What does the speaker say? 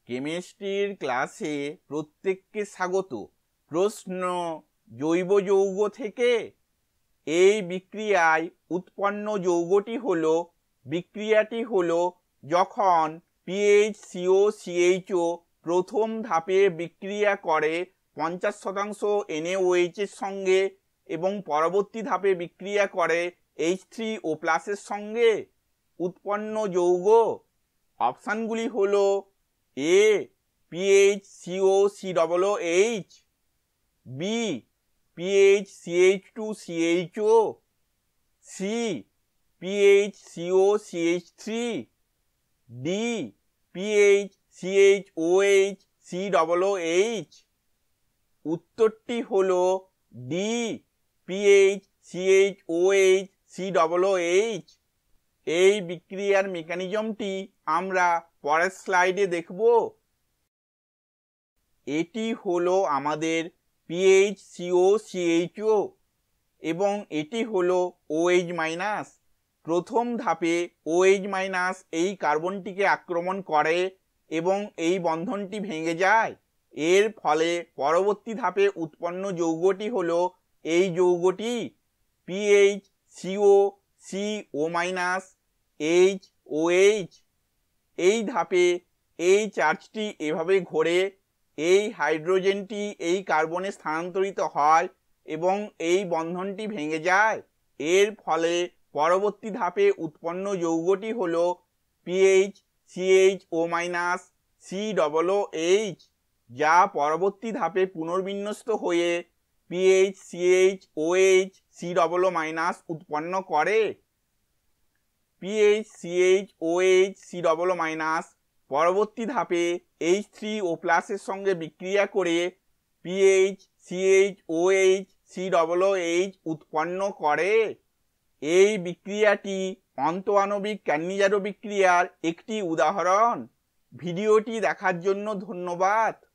কেমিস্ট্রির ক্লাসে প্রত্যেককে স্বাগত। প্রশ্ন, জৈব যৌগ থেকে এই বিক্রিয়ায় উৎপন্ন যৌগটি হলো বিক্রিয়াটি হলো যখন PHCOCHO প্রথম ধাপে বিক্রিয়া করে 50% NaOH এর সঙ্গে এবং পরবর্তী ধাপে বিক্রিয়া করে H3O+ এর সঙ্গে। উৎপন্ন যৌগ অপশানগুলি হলো A PHCOCOOH, B PHCH2CHO, C PHCOCH3, D PHCHOH COOH। উত্তরটি হলো D PHCHOH COOH। এই বিক্রিয়ার মেকানিজমটি আমরা পরের স্লাইডে দেখব। এটি হলো আমাদের PHCOCHO এবং এটি হলো OH-। প্রথম ধাপে OH- এই কার্বনটিকে আক্রমণ করে এবং এই বন্ধনটি ভেঙে যায়। এর ফলে পরবর্তী ধাপে উৎপন্ন যৌগটি হলো এই যৌগটি PHCOCO-HOH। এই ধাপে এই চার্জটি এভাবে ঘোরে, এই হাইড্রোজেনটি এই কার্বনে স্থানান্তরিত হয় এবং এই বন্ধনটি ভেঙে যায়। এর ফলে পরবর্তী ধাপে উৎপন্ন যৌগটি হলো PHCHO-COOH, যা পরবর্তী ধাপে পুনর্বিন্যস্ত হয়ে PHCHOH COO- উৎপন্ন করে। PHCHOH COO- পরবর্তী ধাপে H3O+ এর সঙ্গে বিক্রিয়া করে PHCHOH COOH উৎপন্ন করে। এই বিক্রিয়াটি অন্তঃআণবিক ক্যান্নিজারো বিক্রিয়ার একটি উদাহরণ। ভিডিওটি দেখার জন্য ধন্যবাদ।